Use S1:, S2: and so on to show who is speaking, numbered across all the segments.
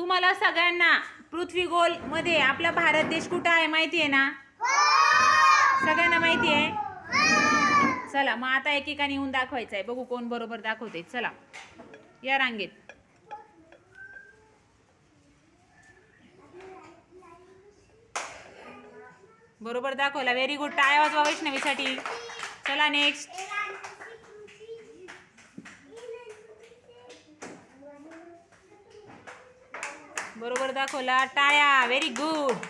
S1: तुम्हाला सगळ्यांना पृथ्वी गोल मध्ये आपला भारत देश कुठं आहे माहिती आहे ना? सगळ्यांना माहिती आहे? चला मग आता एकेकाने येऊन दाखवायचं आहे. बघू कोण बरोबर दाखवते. चला या रांगेत. बरोबर दाखवला. Very good. टाळ्या वाजवा वैष्णवीसाठी. चला नेक्स्ट. बरोबर दाखवला. टाळ्या. Very good.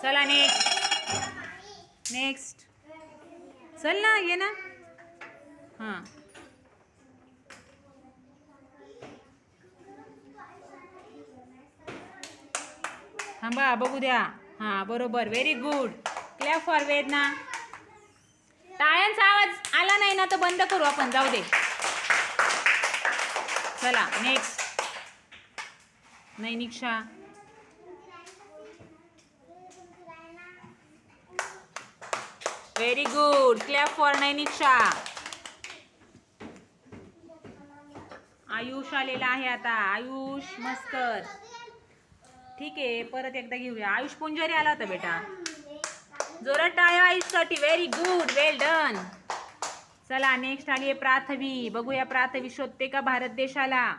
S1: चला नेक्स्ट. नेक्स्ट. चल ना ये ना. हां थांबा बघू द्या. हां बरोबर. Very good. क्लॅप फॉर वेदना. टाळ्यांचा आवाज आला नाही ना तर बंद करू आपण. जाऊ दे. चला next. Nainiksha. Very good. Clap for Nainiksha. Ayush आलेला आहे आता. आयुष मस्कर. ठीक आहे परत एकदा घेऊया. आयुष पुंजारी आला होता बेटा. जोरात टाळ्या आयुषसाठी. Very good. Well done. चला नेक्स्ट आली आहे प्राथवी. बघूया प्राथवी शोधते का भारत देशाला.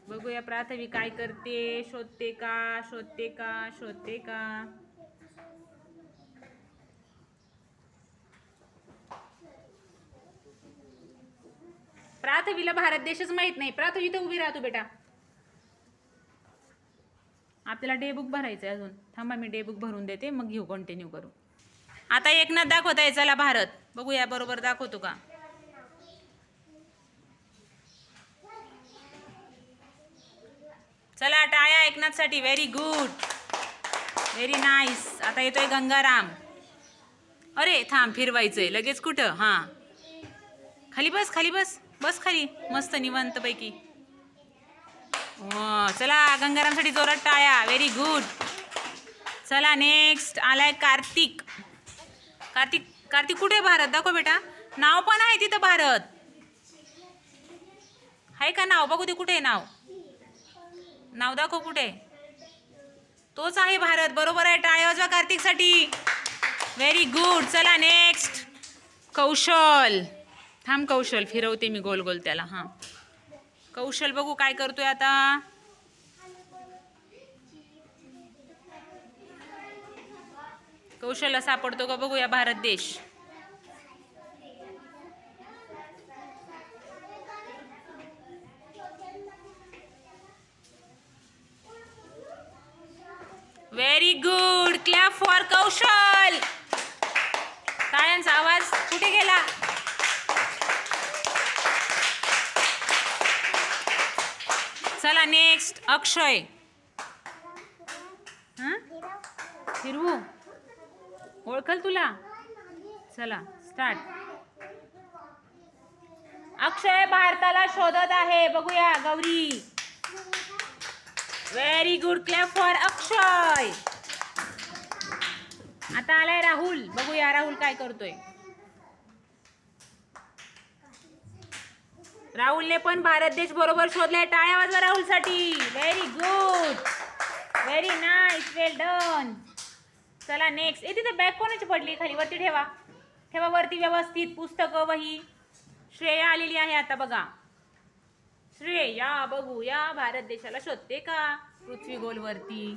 S1: बघूया प्राथवी काय करते. शोधते का शोधते का शोधते का. प्राथवीला भारत देशच माहित नाही. प्राथवी तर उभी राहतो बेटा. आपल्याला डे बुक भरायचं आहे अजून. थांबा मी डे बुक भरून देते मग घेऊ कंटिन्यू करू. आता एकनाथ दाखवता आहे. चला भारत. बघूया बरोबर दाखवतो का. चला टाळ्या एकनाथसाठी. Very good. Very nice. आता येतोय गंगाराम. अरे थांब फिरवायचंय लगेच कुठं. हां खाली बस खाली बस. बस खाली. मस्त निवांत पैकी. चला गंगारामसाठी जोरात टाळ्या. Very good. चला नेक्स्ट आलाय कार्तिक. कार्तिक कार्तिक कुठे भारत दाखव बेटा. नाव पण आहे तिथं भारत आहे का. नाव बघू दे कुठे आहे नाव. नाव दाखव कुठे. तोच आहे भारत. बरोबर आहे. टाळ्या वाजवा कार्तिकसाठी. Very good. चला नेक्स्ट. कौशल. थांब कौशल फिरवते मी गोल गोल त्याला. हां कौशल बघू काय करतोय आता. कौशलला सापडतो का बघूया भारत देश. Very good. क्लॅप फॉर कौशल. टाळ्यांचा आवाज कुठे गेला. चला नेक्स्ट. अक्षय. फिरवू ओळखल तुला. चला स्टार्ट. अक्षय भारताला शोधत आहे. बघूया Gauri. Very good. Clap for Akshay. आता आलाय राहुल. बघूया राहुल काय करतोय. राहुलने पण भारत देश बरोबर शोधलाय. टाळ्या वाजवा राहुलसाठी. Very good. Very nice. Well done. चला नेक्स्ट. तिथे बॅग कोणाची पडली खाली. वरती ठेवा. ठेवा वरती व्यवस्थित. पुस्तकं वही. श्रेया आलेली आहे आता बघा. श्रेया बघू या भारत देशाला शोधते का पृथ्वी गोल वरती.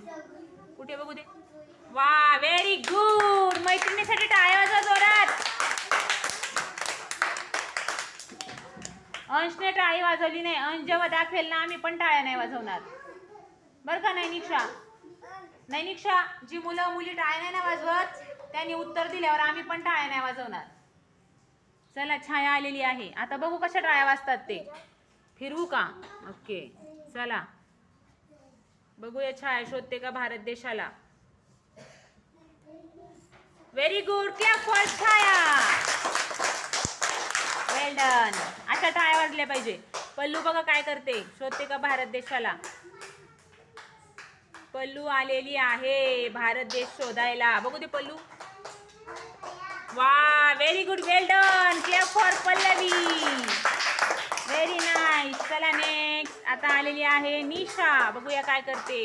S1: कुठे बघू दे. वा व्हेरी गुड. मैत्रिणीसाठी टाळ्या वाजवा जोरात. अंशने टाळी वाजवली नाही. अंश जेव्हा दाखवेल ना आम्ही पण टाळ्या नाही वाजवणार बरं का. नैनिक्षा. नैनिक्षा जी मुलं मुली टाळ्या नाही ना वाजवत त्यांनी उत्तर दिल्यावर आम्ही पण टाळ्या नाही वाजवणार. चला छाया आलेली आहे. आता बघू कशा टाळ्या वाजतात ते. फिरवू का. ओके चला बघूया छाया शोधते का भारत देशाला. Very good. Clap for Chhaya. Well done. अशा टाळ्या वाजल्या पाहिजे. पल्लू बघा काय करते. शोधते का भारत देशाला. पल्लू आलेली आहे भारत देश शोधायला. बघू दे पल्लू. वा very good. Well done. Clap for Pallavi. आलेली आहे निशा. बघूया काय करते.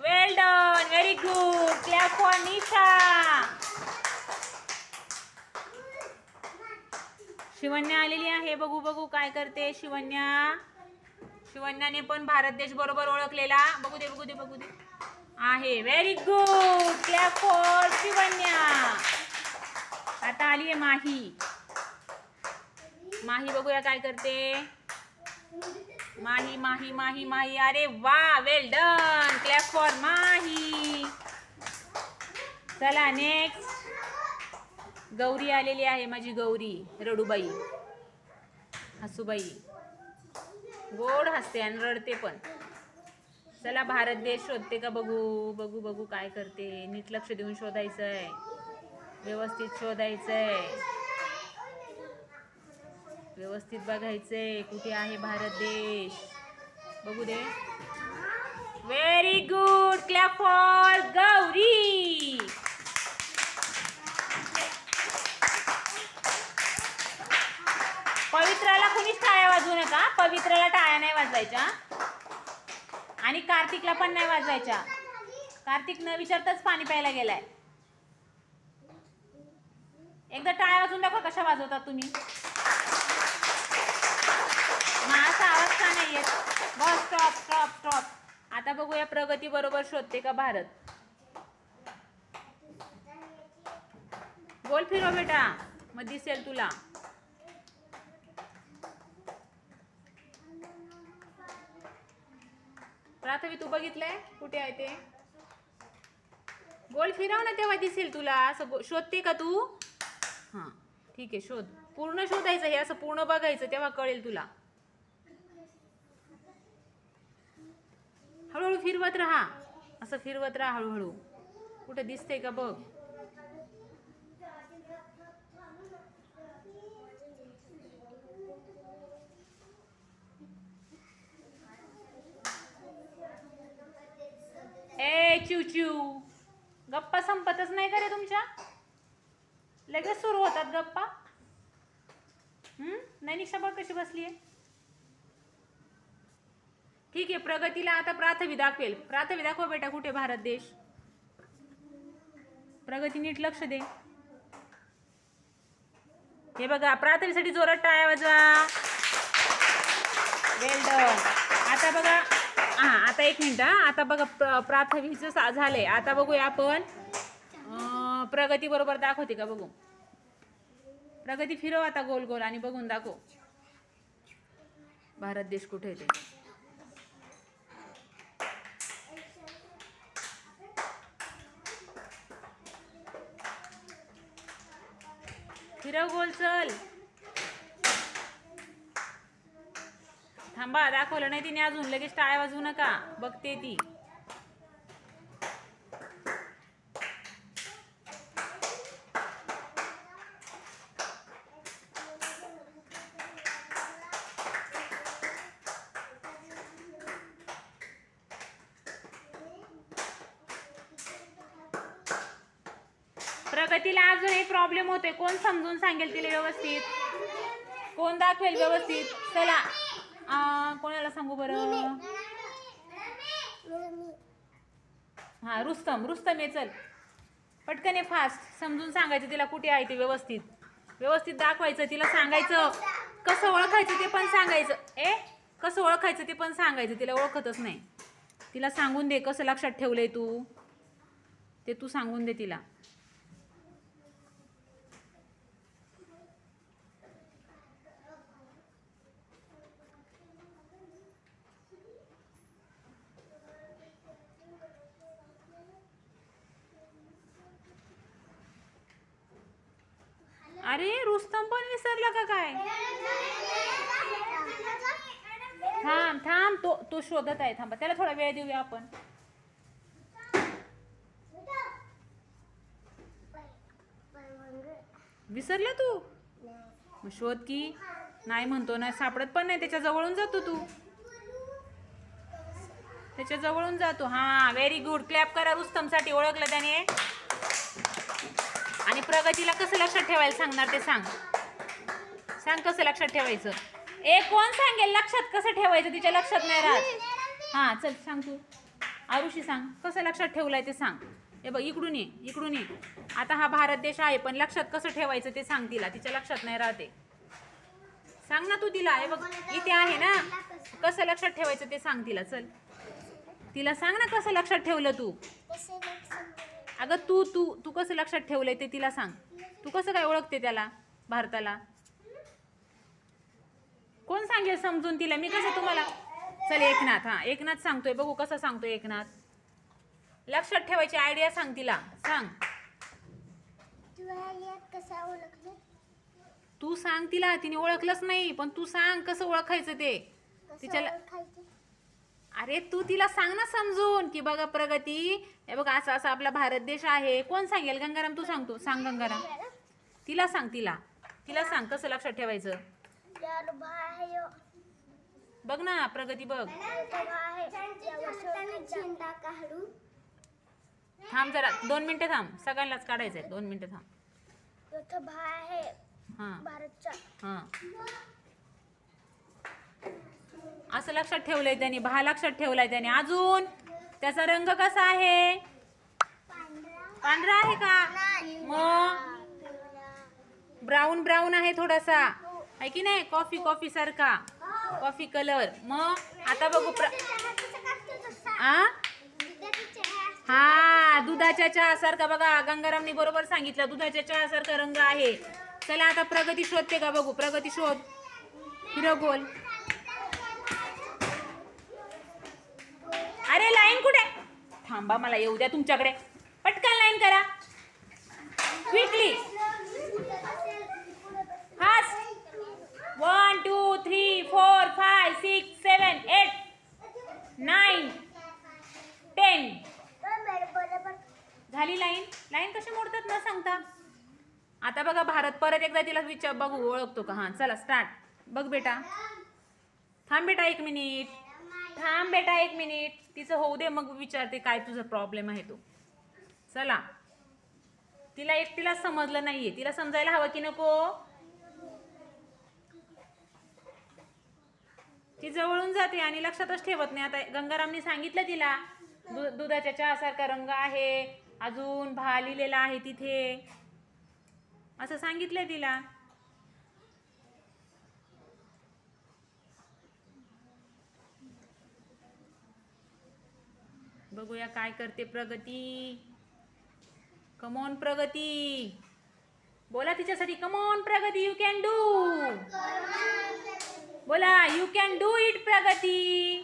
S1: Well done, very good. Clap for Nisha. Shivanya आलेली आहे. बघू बघू काय करते शिवन्या. शिवन्याने पण भारत देश बरोबर ओळखलेला बघू दे बघू दे बघू दे आहे. Very good. Clap for Shivanya. आता आली आहे माही. माही बघूया काय करते. माही माही माही माही. अरे वा, वेल डन. क्लॅप फॉर माही. चला नेक्स्ट. गौरी आलेली आहे माझी गौरी. रडूबाई, हसूबाई. गोड हसते आणि रडते पण. चला भारत देश शोधते का बघू बघू बघू काय करते. नीट लक्ष देऊन शोधायचंय, व्यवस्थित शोधायचंय, व्यवस्थित बघायचंय कुठे आहे भारत देश. बघू दे. Very good. Clap for Gauri. पवित्राला कोणीच टाळ्या वाजवू नका. पवित्राला टाळ्या नाही वाजवायच्या आणि कार्तिकला पण नाही वाजवायच्या. कार्तिक न विचारताच पाणी प्यायला गेलाय. एकदा टाळ्या वाजवून दाखवा कशा वाजवतात तुम्ही. माझा आवाज का नाही येत. Bus stop stop stop. आता बघूया प्रगती बरोबर शोधते का भारत. गोल फिरव बेटा, मग दिसेल तुला. प्राथवी तू बघितलंय कुठे आहे ते. गोल फिरव ना तेव्हा दिसेल तुला. असं शोधते का तू. हां ठीक आहे शोध. पूर्ण शोधायचं. हे असं पूर्ण बघायचं तेव्हा कळेल तुला. हळूहळू फिरवत राहा. असं फिरवत राहा हळूहळू. कुठे दिसतंय का बघ. ए चिवचिव, गप्पा संपतच नाही का रे तुमच्या. लगेच सुरू होतात गप्पा. नैनिशा बघ कशी बसली आहे. ठीक आहे प्रगतीला आता प्राथवी दाखवेल. प्राथवी दाखव बेटा कुठे भारत देश. प्रगती नीट लक्ष दे. हे बघा प्राथवीसाठी जोरात टाळ्या वाजवा. वेल डन. आता बघा हां आता एक मिनिट. आता बघा प्राथवीचं झालंय. आता बघूया आपण प्रगती बरोबर दाखवते का बघू. प्रगती फिरव आता गोल गोल आणि बघून दाखव भारत देश कुठे ते. फिरव गोल चल. थांबा दाखवलं नाही तिने अजून. लगेच टाळ्या वाजवू नका. बघते ती. प्रगतीला अजून एक प्रॉब्लेम होतोय. कोण समजून सांगेल तिला व्यवस्थित. कोण दाखवेल व्यवस्थित. चला कोणाला सांगू बरं. हा रुस्तम. रुस्तम ये चल पटकन ये फास्ट. समजून सांगायचं तिला कुठे आहे ते. व्यवस्थित व्यवस्थित दाखवायचं. तिला सांगायचं कसं ओळखायचं ते पण सांगायचं. कसं ओळखायचं ते पण सांगायचं. तिला ओळखतच नाही. तिला सांगून दे कसं लक्षात ठेवलंय तू ते. तू सांगून दे तिला. अरे रुस्तम पण विसरला का काय. थांब थांब तो शोधत आहे. थांबा त्याला थोडा वेळ देऊया आपण. विसरला तू. मग शोध की. नाही म्हणतो ना. सापडत पण नाही. त्याच्या जवळून जातो तू. त्याच्या जवळून जातो. हा व्हेरी गुड. क्लॅप करा रुस्तमसाठी. ओळखलं त्याने. आणि प्रगतीला कसं लक्षात ठेवायला सांगणार ते सांग. सांग कसं लक्षात ठेवायचं. कोण सांगेल लक्षात कसं ठेवायचं, तिच्या लक्षात नाही राहत. हा चल सांग तू, आरुषी सांग कसं लक्षात ठेवलंय ते सांग. हे बघ इकडून ये, इकडून ये. आता हा भारत देश आहे, पण लक्षात कसं ठेवायचं ते सांग तिला, तिच्या लक्षात नाही राहते. सांग ना तू तिला. हे बघ इथे आहे ना, कसं लक्षात ठेवायचं ते सांग तिला. चल तिला सांग ना कसं लक्षात ठेवलं तू. अगं तू तू तू कसं लक्षात ठेवलंय ते तिला सांग. तू कसं काय ओळखते त्याला, भारताला? कोण सांगेल समजून तिला, मी कसं तुम्हाला. चल एकनाथ, हा एकनाथ सांगतोय, बघू कसं सांगतोय एकनाथ. लक्षात ठेवायची आयडिया सांग तिला, सांग. तू सांग तिला, तिने ओळखलंच नाही, पण तू सांग कसं ओळखायचं ते तिच्या. अरे तू तिला सांग ना समजून की बघा प्रगती, हे बघ असं असं आपला भारत देश आहे. कोण सांगेल? गंगाराम तू सांगतो, सांग गंगाराम. तिला सांग, तिला सांग कसं लक्षात ठेवायचं. बघ ना प्रगती बघ. थांब जरा 2 मिनिटं थांब, सगळ्यांनाच काढायचंय. 2 मिनिटं थांब. हा असं लक्षात ठेवलंय त्याने, भा लक्षात ठेवलाय त्याने. अजून त्याचा रंग कसा आहे? पांढरा आहे का? मग ब्राऊन ब्राऊन आहे थोडासा, आहे की नाही? कॉफी कॉफी सारखा, कॉफी कलर. मग आता बघू हा दुधाच्या चहा सारखा. बघा गंगारामने बरोबर सांगितलं, दुधाच्या चहा सारखा रंग आहे. चला आता प्रगती शोधते का बघू. प्रगती शोध, हिरो गोल. अरे लाईन कुठे? थांबा मला येऊ द्या तुमच्याकडे. पटकन लाईन करा क्विकली. हास 1 2 3 4 5 6 7 8 9 10. झाली लाईन. लाईन कशी मोडतात न सांगता. आता बघा भारत, परत एकदा तिला विचार बघू ओळखतो का. हां चला स्टार्ट. बघ बेटा, थांब बेटा 1 मिनिट, थांब बेटा 1 मिनिट. तिचं होऊ दे, मग विचारते काय तुझा प्रॉब्लेम आहे तो. चला तिला एकटीला समजलं नाहीये, तिला समजायला हवं की नको. ती जवळून जाते आणि लक्षातच ठेवत नाही. आता गंगारामने सांगितलं तिला दुधाच्या चहासारखा रंग आहे, अजून भा लिहिलेला आहे तिथे, असं सांगितलंय तिला. बघूया काय करते प्रगती. कमॉन प्रगती, बोला तिच्यासाठी. कमॉन प्रगती, यू कॅन डू. बोला यू कॅन डू इट प्रगती.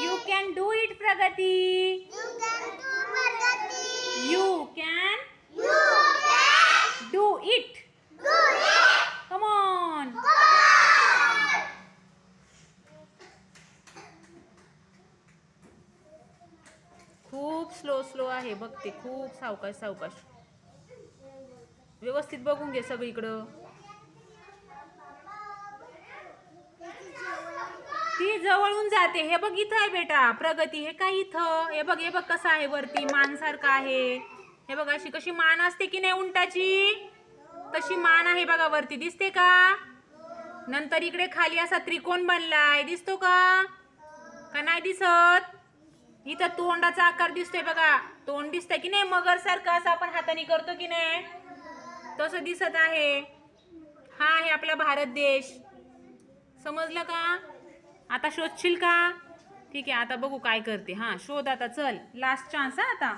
S1: यू कॅन डू इट प्रगती. You can do it. Come on. खूप स्लो स्लो आहे बघते, खूप सावकाश सावकाश. व्यवस्थित बघून घे सगळीकडं. ती जवळून जाते. हे बघ इथं आहे बेटा प्रगती, हे काय इथं. हे बघ, हे बघ कसं आहे वरती, मान सारखं आहे. हे बघ अशी कशी मान असते की नाही उंटाची, तशी मान आहे बघा वरती, दिसते का? नंतर इकडे खाली असा त्रिकोण बनलाय, दिसतो का? का नाही दिसत? इथं तोंडाचा आकार दिसतोय बघा, तोंड दिसतंय की नाही मगर सारखं, असं आपण हाताने करतो की नाही, तसं दिसत आहे. हा आहे आपला भारत देश. समजलं का? आता शोधशील का? ठीक आहे, आता बघू काय करते. हा शोध आता, चल लास्ट चान्स. हा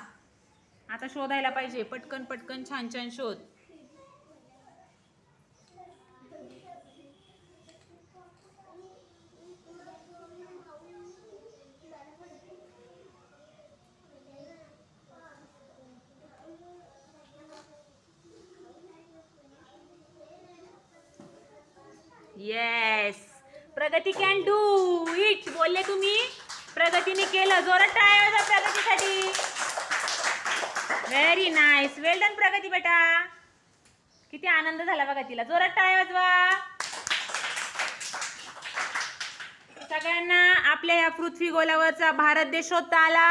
S1: आता शोधायला पाहिजे, पटकन पटकन छान छान शोध. येस, प्रगती कॅन डू इट. बोलले तुम्ही, प्रगतीने केलं. जोरात टाळ्या वाजवा प्रगतीसाठी. व्हेरी नाईस, वेल डन प्रगती बेटा. किती आनंद झाला बघा तिला. जोरात टाळ्या वाजवा. सगळ्यांना आपल्या या पृथ्वी गोलावरचा भारत देश शोधता आला?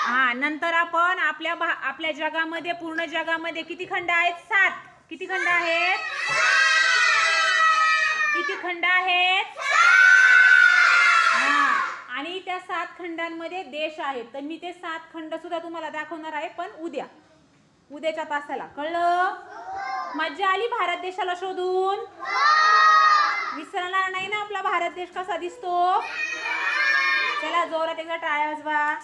S1: हा, नंतर आपण आपल्या जगामध्ये, पूर्ण जगामध्ये किती खंड आहेत? 7. किती खंड आहेत? किती खंड आहेत? हा, आणि त्या 7 खंडांमध्ये देश आहेत. तर मी ते 7 खंड सुद्धा तुम्हाला दाखवणार आहे, पण उद्याच्या तासाला. कळलं? मज्जा आली भारत देशाला शोधून? विसरणार नाही ना आपला भारत देश कसा दिसतो? चला जोरात एकदा टाळ्या वाजवा.